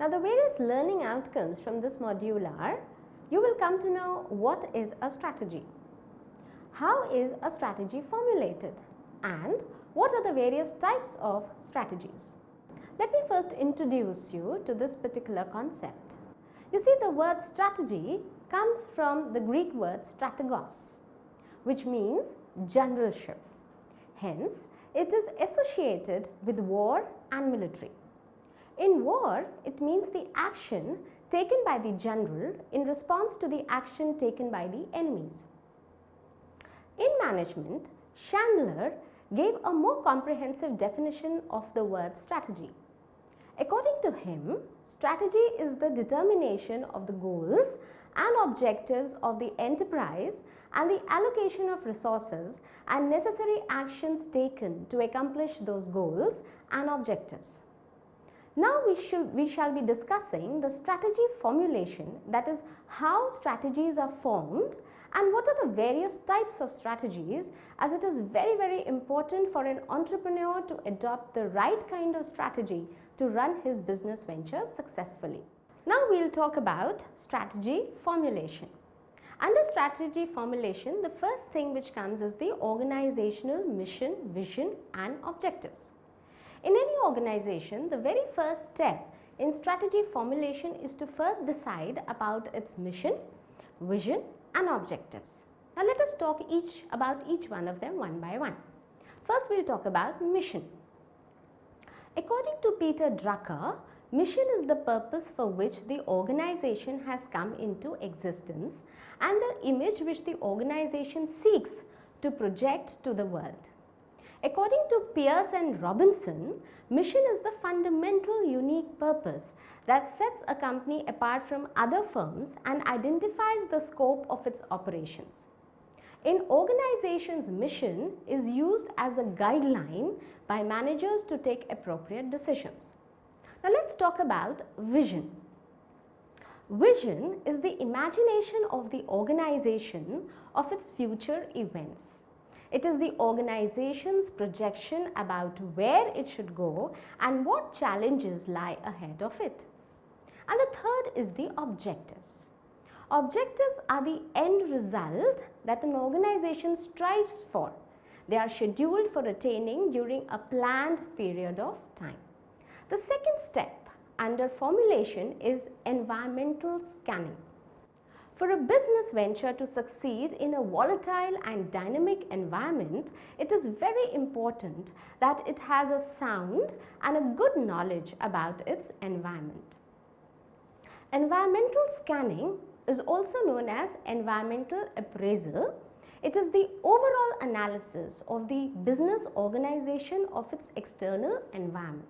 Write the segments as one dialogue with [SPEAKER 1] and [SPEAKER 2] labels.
[SPEAKER 1] Now, the various learning outcomes from this module are: you will come to know what is a strategy, how is a strategy formulated, and what are the various types of strategies. Let me first introduce you to this particular concept. You see, the word strategy comes from the Greek word strategos, which means generalship. Hence, it is associated with war and military. In war, it means the action taken by the general in response to the action taken by the enemies. In management, Chandler gave a more comprehensive definition of the word strategy. According to him, strategy is the determination of the goals and objectives of the enterprise and the allocation of resources and necessary actions taken to accomplish those goals and objectives. Now we shall be discussing the strategy formulation, that is, how strategies are formed and what are the various types of strategies, as it is very important for an entrepreneur to adopt the right kind of strategy to run his business venture successfully. Now we will talk about strategy formulation. Under strategy formulation, the first thing which comes is the organizational mission, vision and objectives. In any organization, the very first step in strategy formulation is to first decide about its mission, vision and objectives. Now let us talk about each one of them one by one. First we will talk about mission. According to Peter Drucker, mission is the purpose for which the organization has come into existence and the image which the organization seeks to project to the world. According to Pierce and Robinson, mission is the fundamental unique purpose that sets a company apart from other firms and identifies the scope of its operations. An organization's mission is used as a guideline by managers to take appropriate decisions. Now let's talk about vision. Vision is the imagination of the organization of its future events. It is the organization's projection about where it should go and what challenges lie ahead of it. And the third is the objectives. Objectives are the end result that an organization strives for. They are scheduled for attaining during a planned period of time. The second step under formulation is environmental scanning. For a business venture to succeed in a volatile and dynamic environment, it is very important that it has a sound and a good knowledge about its environment. Environmental scanning is also known as environmental appraisal. It is the overall analysis of the business organization of its external environment.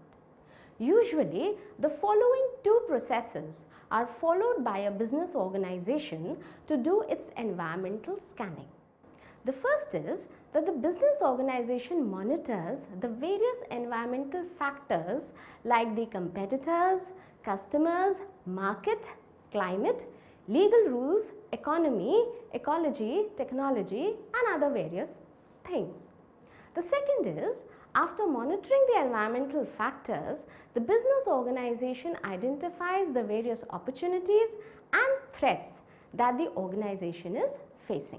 [SPEAKER 1] Usually, the following two processes are followed by a business organization to do its environmental scanning. The first is that the business organization monitors the various environmental factors like the competitors, customers, market, climate, legal rules, economy, ecology, technology and other various things. The second is, after monitoring the environmental factors, the business organization identifies the various opportunities and threats that the organization is facing.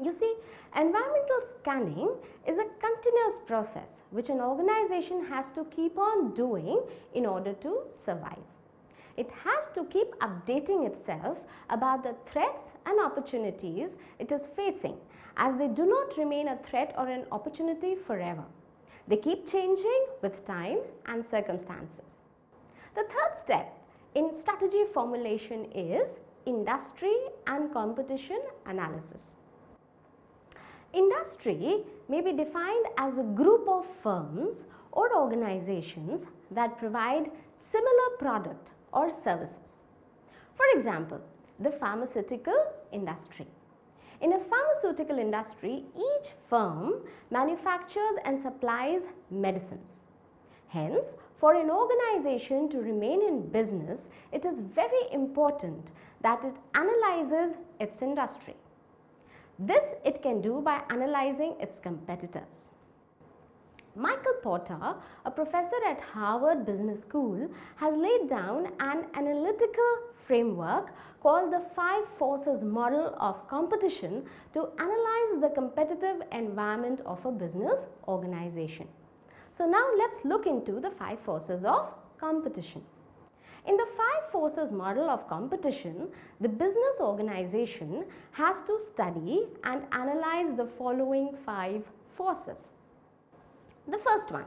[SPEAKER 1] You see, environmental scanning is a continuous process which an organization has to keep on doing in order to survive. It has to keep updating itself about the threats and opportunities it is facing, as they do not remain a threat or an opportunity forever. They keep changing with time and circumstances. The third step in strategy formulation is industry and competition analysis. Industry may be defined as a group of firms or organizations that provide similar product or services. For example, the pharmaceutical industry. In a pharmaceutical industry, each firm manufactures and supplies medicines. Hence, for an organization to remain in business, it is very important that it analyzes its industry. This it can do by analyzing its competitors. Michael Porter, a professor at Harvard Business School, has laid down an analytical framework called the 5 forces model of competition to analyze the competitive environment of a business organization. So now let's look into the 5 forces of competition. In the 5 forces model of competition, the business organization has to study and analyze the following 5 forces. The first one,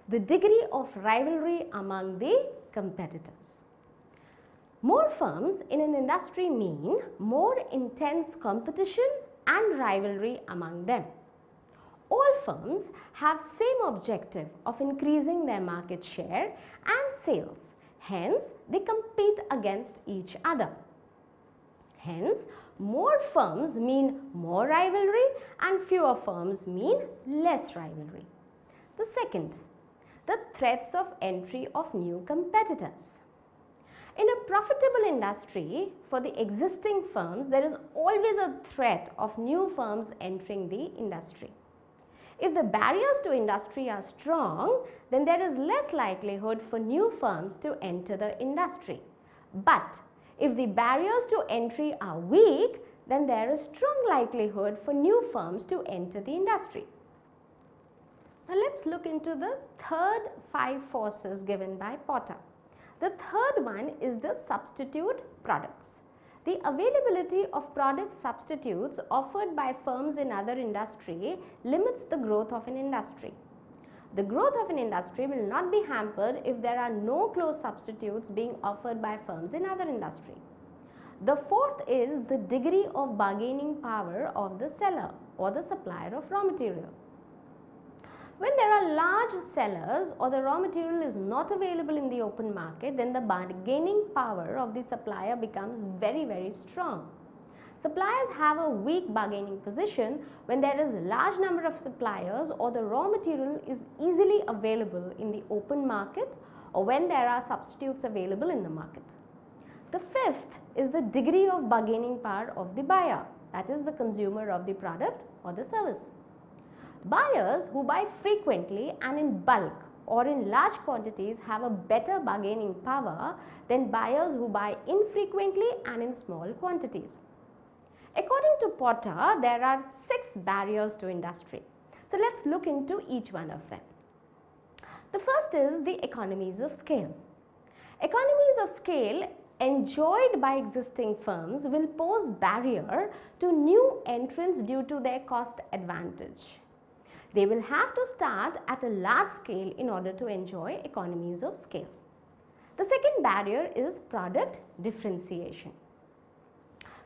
[SPEAKER 1] the degree of rivalry among the competitors. More firms in an industry mean more intense competition and rivalry among them. All firms have same objective of increasing their market share and sales. Hence, they compete against each other. Hence, more firms mean more rivalry and fewer firms mean less rivalry. The second, the threats of entry of new competitors. In a profitable industry, for the existing firms, there is always a threat of new firms entering the industry. If the barriers to industry are strong, then there is less likelihood for new firms to enter the industry. But if the barriers to entry are weak, then there is strong likelihood for new firms to enter the industry. Now let's look into the third 5 forces given by Porter. The third one is the substitute products. The availability of product substitutes offered by firms in other industry limits the growth of an industry. The growth of an industry will not be hampered if there are no close substitutes being offered by firms in other industry. The fourth is the degree of bargaining power of the seller or the supplier of raw material. When there are large sellers or the raw material is not available in the open market, then the bargaining power of the supplier becomes very strong. Suppliers have a weak bargaining position when there is a large number of suppliers or the raw material is easily available in the open market or when there are substitutes available in the market. The fifth is the degree of bargaining power of the buyer, that is the consumer of the product or the service. Buyers who buy frequently and in bulk or in large quantities have a better bargaining power than buyers who buy infrequently and in small quantities. According to Porter, there are 6 barriers to industry. So let's look into each one of them. The first is the economies of scale. Economies of scale enjoyed by existing firms will pose barrier to new entrants due to their cost advantage. They will have to start at a large scale in order to enjoy economies of scale. The second barrier is product differentiation.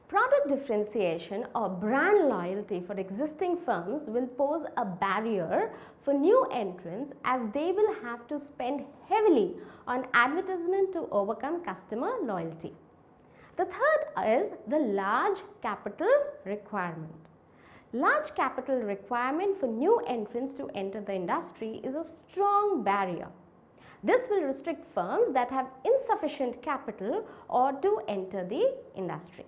[SPEAKER 1] Product differentiation or brand loyalty for existing firms will pose a barrier for new entrants as they will have to spend heavily on advertisement to overcome customer loyalty. The third is the large capital requirement. Large capital requirement for new entrants to enter the industry is a strong barrier. This will restrict firms that have insufficient capital or to enter the industry.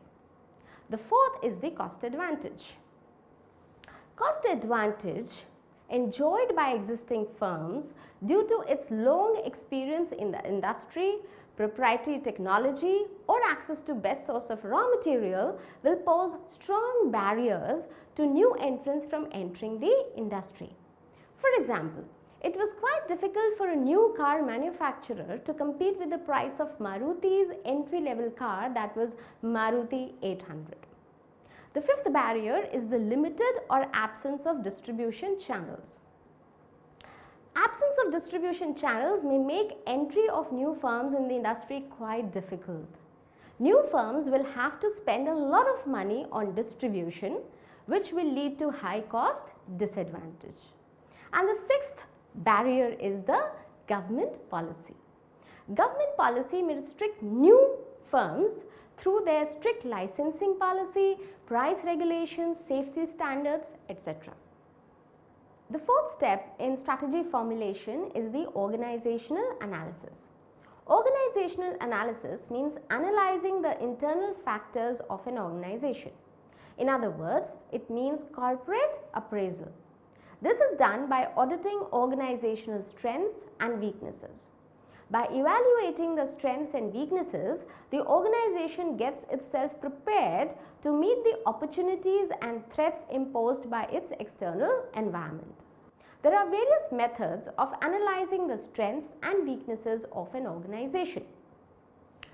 [SPEAKER 1] The fourth is the cost advantage. Cost advantage enjoyed by existing firms due to its long experience in the industry, proprietary technology or access to best source of raw material will pose strong barriers to new entrants from entering the industry. For example, it was quite difficult for a new car manufacturer to compete with the price of Maruti's entry-level car, that was Maruti 800. The fifth barrier is the limited or absence of distribution channels. Absence of distribution channels may make entry of new firms in the industry quite difficult. New firms will have to spend a lot of money on distribution, which will lead to high cost disadvantage. And the sixth barrier is the government policy. Government policy may restrict new firms through their strict licensing policy, price regulations, safety standards, etc. The fourth step in strategy formulation is the organizational analysis. Organizational analysis means analyzing the internal factors of an organization. In other words, it means corporate appraisal. This is done by auditing organizational strengths and weaknesses. By evaluating the strengths and weaknesses, the organization gets itself prepared to meet the opportunities and threats imposed by its external environment. There are various methods of analyzing the strengths and weaknesses of an organization.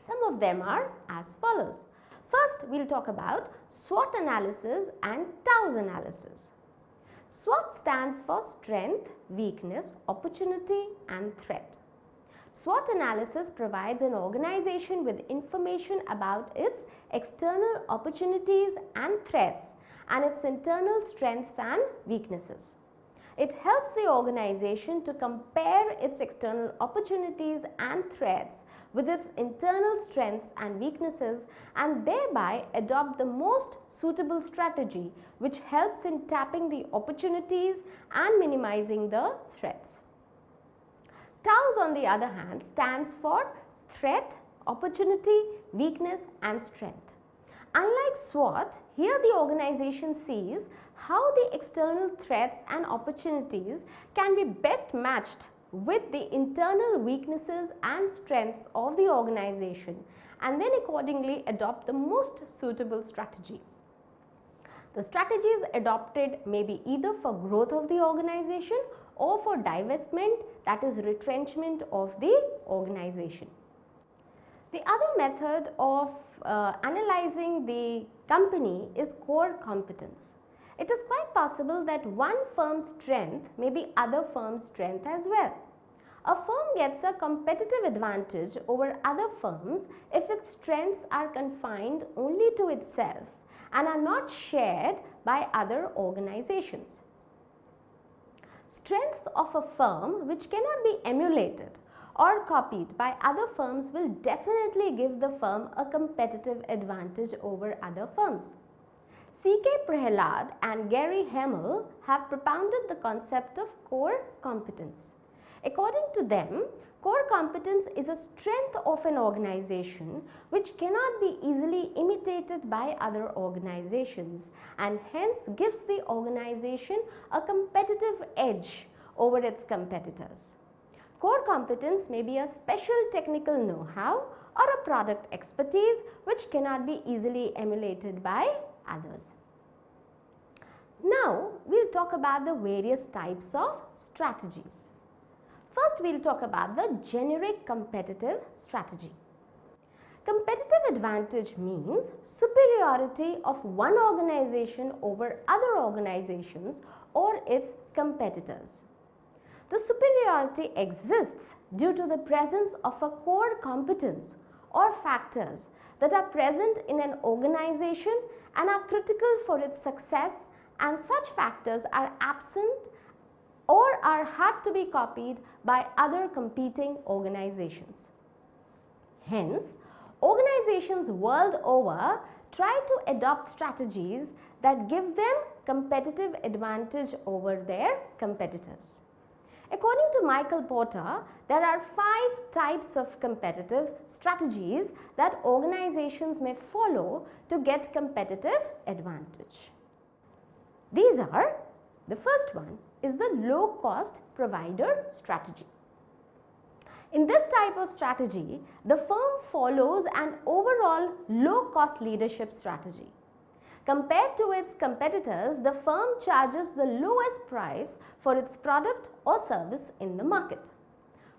[SPEAKER 1] Some of them are as follows. First, we'll talk about SWOT analysis and TOWS analysis. SWOT stands for strength, weakness, opportunity and threat. SWOT analysis provides an organization with information about its external opportunities and threats and its internal strengths and weaknesses. It helps the organization to compare its external opportunities and threats with its internal strengths and weaknesses and thereby adopt the most suitable strategy which helps in tapping the opportunities and minimizing the threats. TOWS, on the other hand, stands for threat, opportunity, weakness and strength. Unlike SWOT, here the organization sees how the external threats and opportunities can be best matched with the internal weaknesses and strengths of the organization and then accordingly adopt the most suitable strategy. The strategies adopted may be either for growth of the organization or for divestment, that is retrenchment of the organization. The other method of analyzing the company is core competence. It is quite possible that one firm's strength may be other firm's strength as well. A firm gets a competitive advantage over other firms if its strengths are confined only to itself and are not shared by other organizations. Strengths of a firm which cannot be emulated or copied by other firms will definitely give the firm a competitive advantage over other firms. C.K. Prahalad and Gary Hamel have propounded the concept of core competence. According to them, core competence is a strength of an organization which cannot be easily imitated by other organizations and hence gives the organization a competitive edge over its competitors. Core competence may be a special technical know-how or a product expertise which cannot be easily emulated by others. Now, we'll talk about the various types of strategies. First, we'll talk about the generic competitive strategy. Competitive advantage means superiority of one organization over other organizations or its competitors. The superiority exists due to the presence of a core competence or factors that are present in an organization and are critical for its success, and such factors are absent or are hard to be copied by other competing organizations. Hence, organizations world over try to adopt strategies that give them competitive advantage over their competitors. According to Michael Porter, there are 5 types of competitive strategies that organizations may follow to get competitive advantage. These are, the first one is the low cost provider strategy. In this type of strategy, the firm follows an overall low cost leadership strategy. Compared to its competitors, the firm charges the lowest price for its product or service in the market.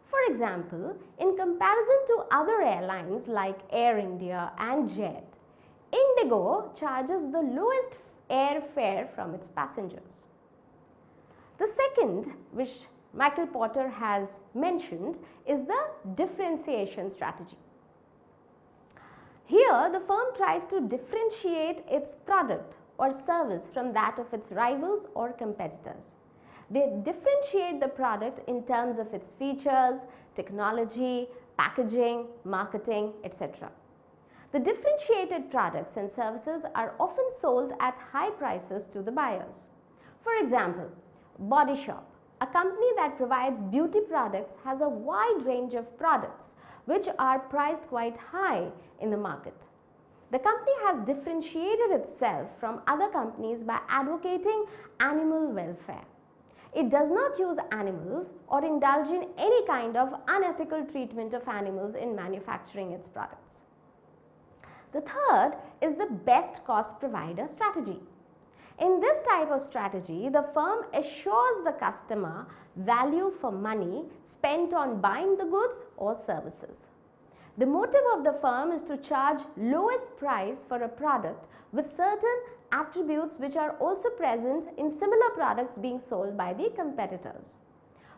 [SPEAKER 1] For example, in comparison to other airlines like Air India and Jet, Indigo charges the lowest airfare from its passengers. The second, which Michael Porter has mentioned, is the differentiation strategy. Here, the firm tries to differentiate its product or service from that of its rivals or competitors. They differentiate the product in terms of its features, technology, packaging, marketing, etc. The differentiated products and services are often sold at high prices to the buyers. For example, Body Shop, a company that provides beauty products, has a wide range of products which are priced quite high in the market. The company has differentiated itself from other companies by advocating animal welfare. It does not use animals or indulge in any kind of unethical treatment of animals in manufacturing its products. The third is the best cost provider strategy. In this type of strategy, the firm assures the customer value for money spent on buying the goods or services. The motive of the firm is to charge lowest price for a product with certain attributes which are also present in similar products being sold by the competitors.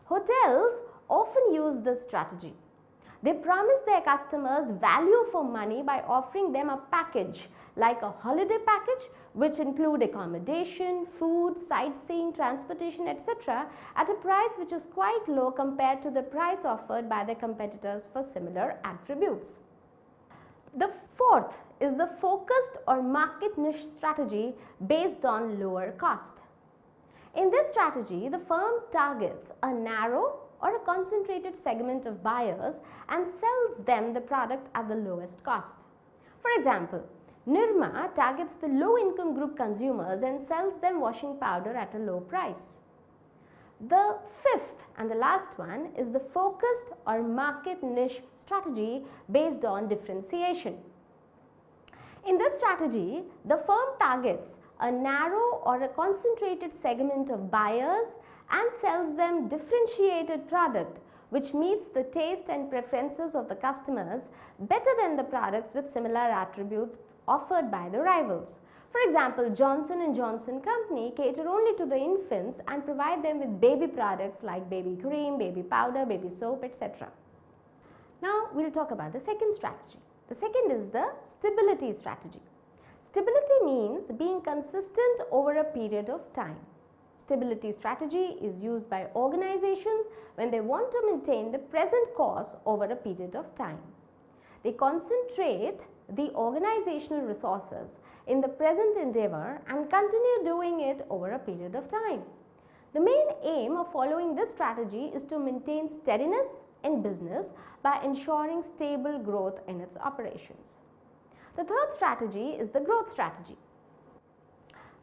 [SPEAKER 1] Hotels often use this strategy. They promise their customers value for money by offering them a package like a holiday package which include accommodation, food, sightseeing, transportation, etc. at a price which is quite low compared to the price offered by the competitors for similar attributes. The fourth is the focused or market niche strategy based on lower cost. In this strategy, the firm targets a narrow or a concentrated segment of buyers and sells them the product at the lowest cost. For example, Nirma targets the low-income group consumers and sells them washing powder at a low price. The fifth and the last one is the focused or market niche strategy based on differentiation. In this strategy, the firm targets a narrow or a concentrated segment of buyers and sells them differentiated product which meets the taste and preferences of the customers better than the products with similar attributes offered by the rivals. For example, Johnson & Johnson company cater only to the infants and provide them with baby products like baby cream, baby powder, baby soap, etc. Now we'll talk about the second strategy. The second is the stability strategy. Stability means being consistent over a period of time. Stability strategy is used by organizations when they want to maintain the present course over a period of time. They concentrate the organizational resources in the present endeavor and continue doing it over a period of time. The main aim of following this strategy is to maintain steadiness in business by ensuring stable growth in its operations. The third strategy is the growth strategy.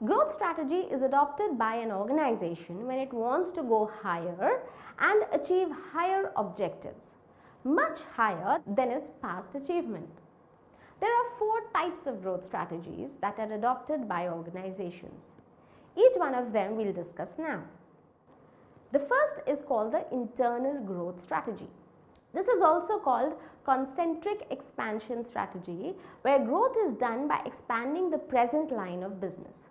[SPEAKER 1] Growth strategy is adopted by an organization when it wants to go higher and achieve higher objectives, much higher than its past achievement. There are 4 types of growth strategies that are adopted by organizations. Each one of them we'll discuss now. The first is called the internal growth strategy. This is also called concentric expansion strategy, where growth is done by expanding the present line of business.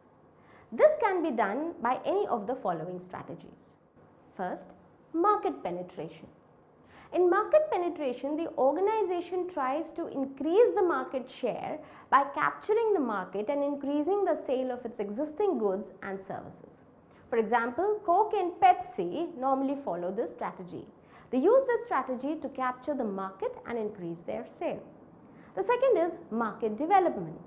[SPEAKER 1] This can be done by any of the following strategies. First, market penetration. In market penetration, the organization tries to increase the market share by capturing the market and increasing the sale of its existing goods and services. For example, Coke and Pepsi normally follow this strategy. They use this strategy to capture the market and increase their sale. The second is market development.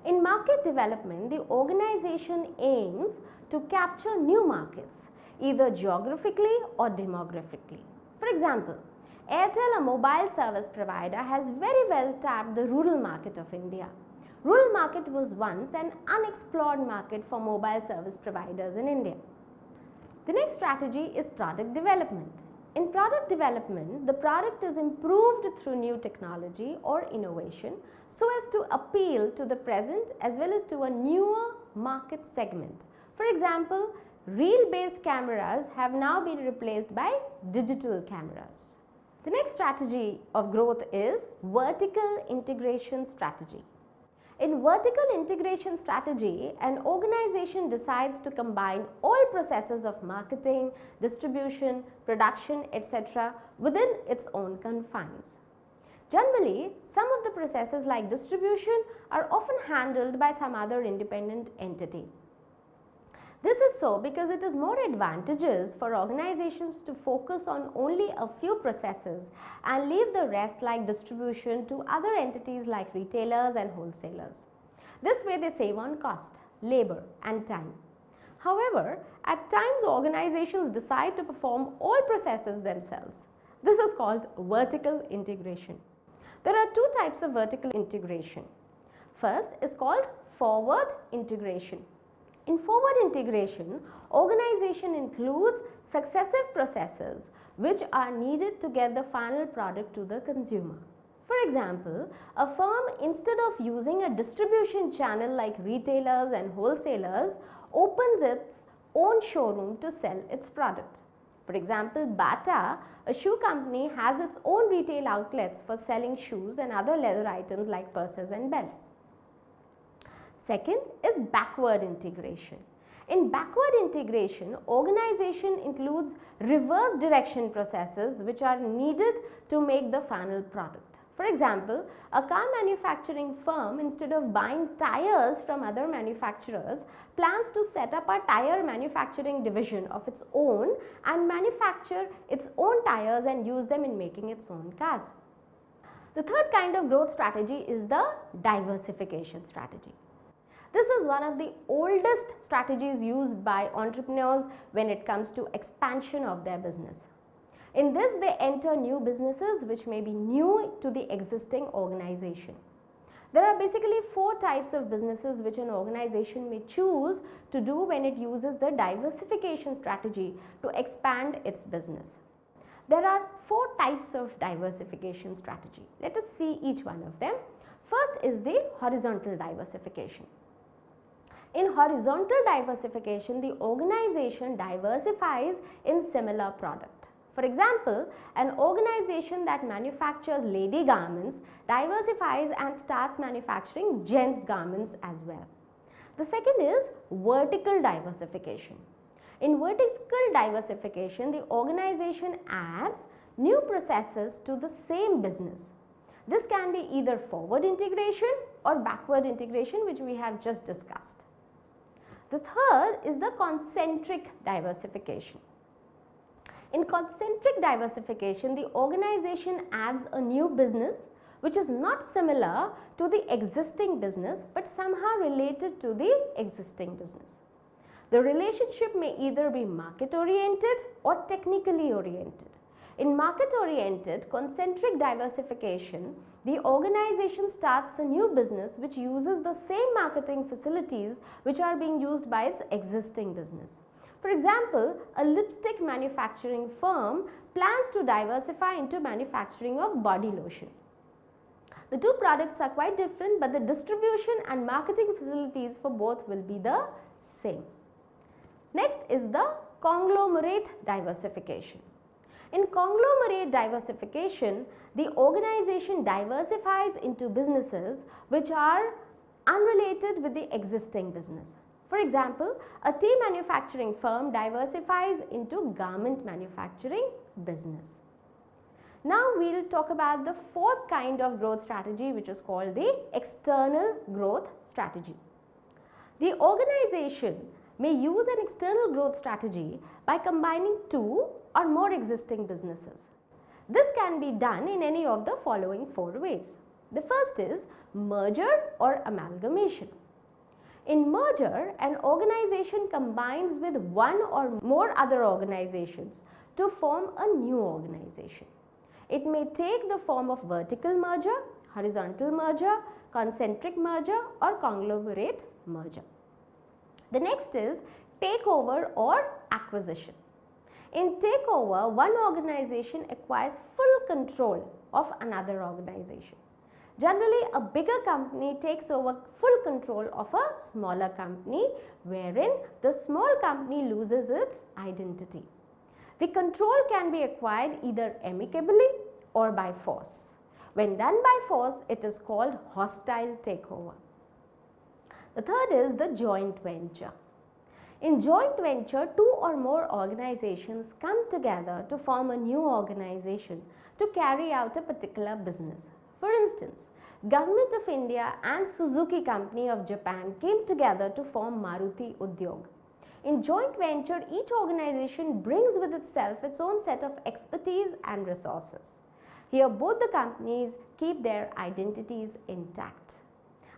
[SPEAKER 1] In market development, the organization aims to capture new markets, either geographically or demographically. For example, Airtel, a mobile service provider, has very well tapped the rural market of India. Rural market was once an unexplored market for mobile service providers in India. The next strategy is product development. In product development, the product is improved through new technology or innovation so as to appeal to the present as well as to a newer market segment. For example, reel-based cameras have now been replaced by digital cameras. The next strategy of growth is vertical integration strategy. In vertical integration strategy, an organization decides to combine all processes of marketing, distribution, production, etc. within its own confines. Generally, some of the processes like distribution are often handled by some other independent entity. This is so because it is more advantageous for organizations to focus on only a few processes and leave the rest like distribution to other entities like retailers and wholesalers. This way they save on cost, labor and time. However, at times organizations decide to perform all processes themselves. This is called vertical integration. There are 2 types of vertical integration. First is called forward integration. In forward integration, organization includes successive processes which are needed to get the final product to the consumer. For example, a firm, instead of using a distribution channel like retailers and wholesalers, opens its own showroom to sell its product. For example, Bata, a shoe company, has its own retail outlets for selling shoes and other leather items like purses and belts. Second is backward integration. In backward integration, organization includes reverse direction processes which are needed to make the final product. For example, a car manufacturing firm, instead of buying tires from other manufacturers, plans to set up a tire manufacturing division of its own and manufacture its own tires and use them in making its own cars. The third kind of growth strategy is the diversification strategy. This is one of the oldest strategies used by entrepreneurs when it comes to expansion of their business. In this, they enter new businesses which may be new to the existing organization. There are basically 4 types of businesses which an organization may choose to do when it uses the diversification strategy to expand its business. There are 4 types of diversification strategy. Let us see each one of them. First is the horizontal diversification. In horizontal diversification, the organization diversifies in similar product. For example, an organization that manufactures lady garments diversifies and starts manufacturing gents garments as well. The second is vertical diversification. In vertical diversification, the organization adds new processes to the same business. This can be either forward integration or backward integration, which we have just discussed. The third is the concentric diversification. In concentric diversification, the organization adds a new business which is not similar to the existing business but somehow related to the existing business. The relationship may either be market oriented or technically oriented. In market oriented concentric diversification, the organization starts a new business which uses the same marketing facilities which are being used by its existing business. For example, a lipstick manufacturing firm plans to diversify into manufacturing of body lotion. The two products are quite different, but the distribution and marketing facilities for both will be the same. Next is the conglomerate diversification. In conglomerate diversification, the organization diversifies into businesses which are unrelated with the existing business. For example, a tea manufacturing firm diversifies into garment manufacturing business. Now we will talk about the 4th kind of growth strategy, which is called the external growth strategy. The organization may use an external growth strategy by combining 2 or more existing businesses. This can be done in any of the following 4 ways. The first is merger or amalgamation. In merger, an organization combines with one or more other organizations to form a new organization. It may take the form of vertical merger, horizontal merger, concentric merger or conglomerate merger. The next is takeover or acquisition. In takeover, one organization acquires full control of another organization. Generally, a bigger company takes over full control of a smaller company, wherein the small company loses its identity. The control can be acquired either amicably or by force. When done by force, it is called hostile takeover. The third is the joint venture. In joint venture, 2 or more organizations come together to form a new organization to carry out a particular business. For instance, Government of India and Suzuki Company of Japan came together to form Maruti Udyog. In joint venture, each organization brings with itself its own set of expertise and resources. Here, both the companies keep their identities intact.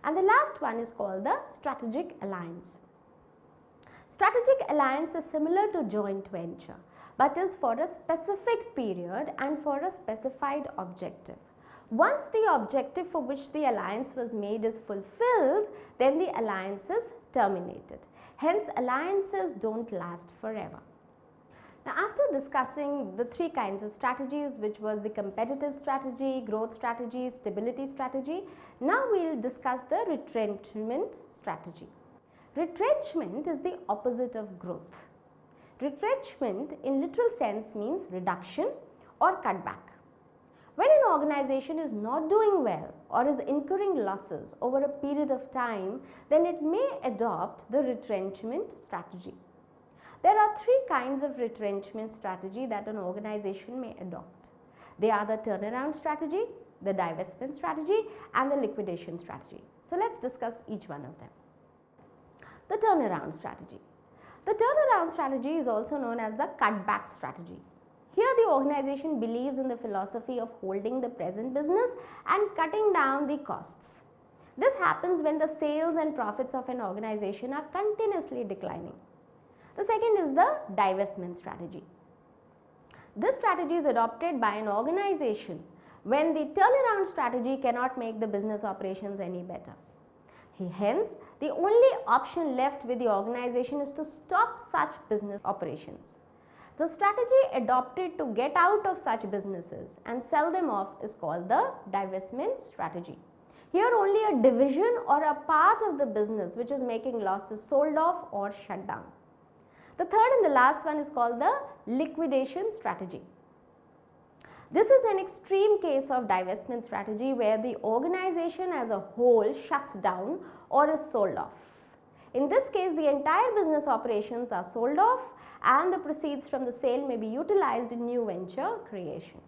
[SPEAKER 1] And the last one is called the strategic alliance. Strategic alliance is similar to joint venture, but is for a specific period and for a specified objective. Once the objective for which the alliance was made is fulfilled, then the alliance is terminated. Hence, alliances don't last forever. Now, after discussing the three kinds of strategies, which was the competitive strategy, growth strategy, stability strategy, now we will discuss the retrenchment strategy. Retrenchment is the opposite of growth. Retrenchment in literal sense means reduction or cutback. When an organization is not doing well or is incurring losses over a period of time, then it may adopt the retrenchment strategy. There are three kinds of retrenchment strategy that an organization may adopt. They are the turnaround strategy, the divestment strategy, and the liquidation strategy. So let's discuss each one of them. The turnaround strategy. The turnaround strategy is also known as the cutback strategy. Here the organization believes in the philosophy of holding the present business and cutting down the costs. This happens when the sales and profits of an organization are continuously declining. The second is the divestment strategy. This strategy is adopted by an organization when the turnaround strategy cannot make the business operations any better. Hence, the only option left with the organization is to stop such business operations. The strategy adopted to get out of such businesses and sell them off is called the divestment strategy. Here only a division or a part of the business which is making loss is sold off or shut down. The third and the last one is called the liquidation strategy. This is an extreme case of divestment strategy where the organization as a whole shuts down or is sold off. In this case, the entire business operations are sold off and the proceeds from the sale may be utilized in new venture creation.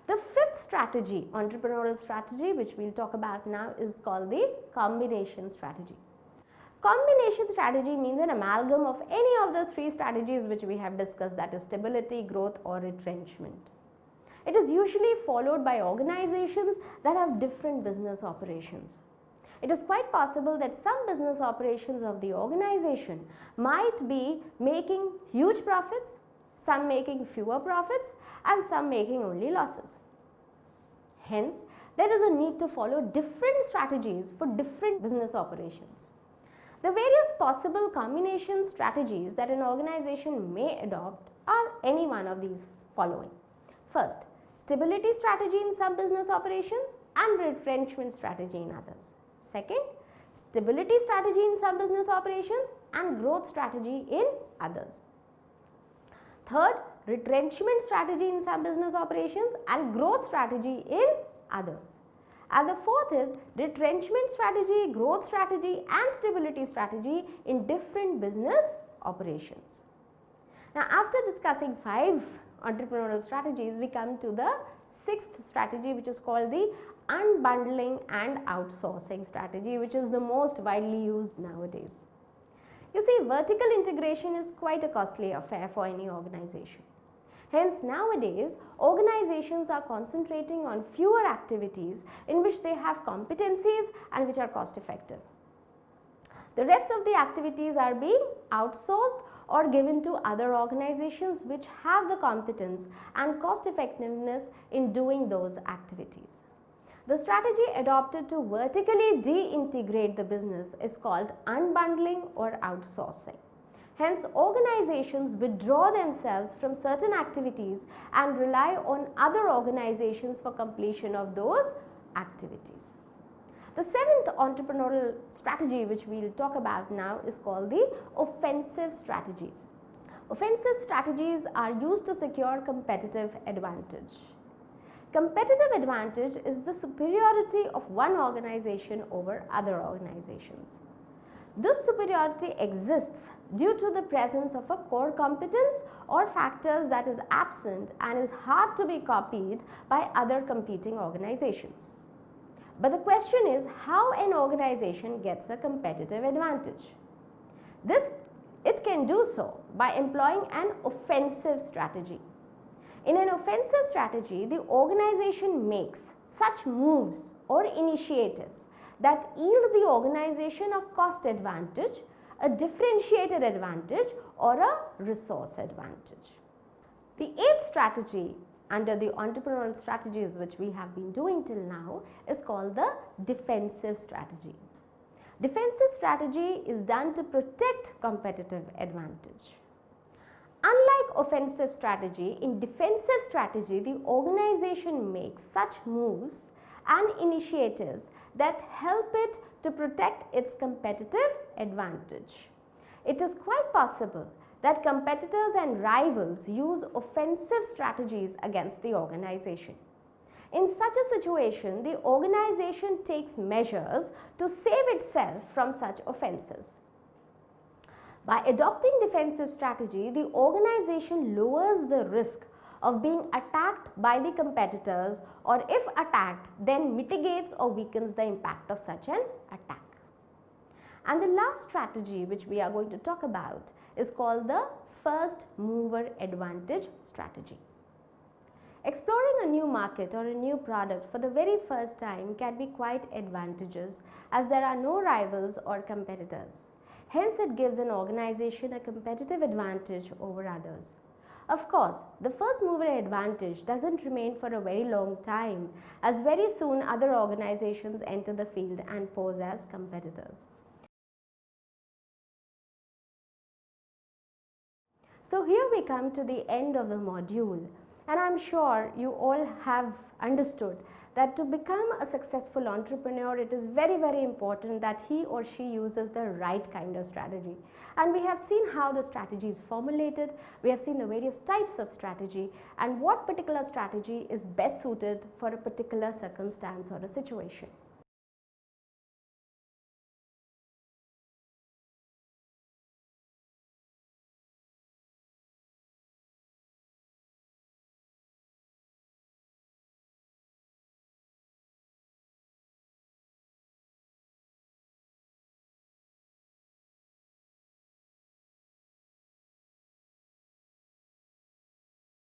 [SPEAKER 1] The fifth strategy, entrepreneurial strategy, which we will talk about now, is called the combination strategy. Combination strategy means an amalgam of any of the three strategies which we have discussed, that is stability, growth or retrenchment. It is usually followed by organizations that have different business operations. It is quite possible that some business operations of the organization might be making huge profits, some making fewer profits and some making only losses. Hence, there is a need to follow different strategies for different business operations. The various possible combination strategies that an organization may adopt are any one of these following. First, stability strategy in some business operations and retrenchment strategy in others. Second, stability strategy in some business operations and growth strategy in others. Third, retrenchment strategy in some business operations and growth strategy in others. And the fourth is retrenchment strategy, growth strategy and stability strategy in different business operations. Now, after discussing 5 entrepreneurial strategies, we come to the sixth strategy, which is called the unbundling and outsourcing strategy, which is the most widely used nowadays. You see, vertical integration is quite a costly affair for any organization. Hence, nowadays, organizations are concentrating on fewer activities in which they have competencies and which are cost effective. The rest of the activities are being outsourced or given to other organizations which have the competence and cost effectiveness in doing those activities. The strategy adopted to vertically de-integrate the business is called unbundling or outsourcing. Hence, organizations withdraw themselves from certain activities and rely on other organizations for completion of those activities. The seventh entrepreneurial strategy which we will talk about now is called the offensive strategies. Offensive strategies are used to secure competitive advantage. Competitive advantage is the superiority of one organization over other organizations. This superiority exists due to the presence of a core competence or factors that is absent and is hard to be copied by other competing organizations. But the question is how an organization gets a competitive advantage. It can do so by employing an offensive strategy. In an offensive strategy, the organization makes such moves or initiatives that yield the organization a cost advantage, a differentiated advantage or a resource advantage. The eighth strategy under the entrepreneurial strategies which we have been doing till now is called the defensive strategy. Defensive strategy is done to protect competitive advantage. Unlike offensive strategy, in defensive strategy, the organization makes such moves and initiatives that help it to protect its competitive advantage. It is quite possible that competitors and rivals use offensive strategies against the organization. In such a situation, the organization takes measures to save itself from such offenses. By adopting defensive strategy, the organization lowers the risk of being attacked by the competitors, or if attacked, then mitigates or weakens the impact of such an attack. And the last strategy which we are going to talk about is called the first mover advantage strategy. Exploring a new market or a new product for the very first time can be quite advantageous, as there are no rivals or competitors. Hence, it gives an organization a competitive advantage over others. Of course, the first mover advantage doesn't remain for a very long time, as very soon other organizations enter the field and pose as competitors. So here we come to the end of the module, and I'm sure you all have understood that to become a successful entrepreneur, it is very, very important that he or she uses the right kind of strategy. And we have seen how the strategy is formulated, we have seen the various types of strategy, and what particular strategy is best suited for a particular circumstance or a situation.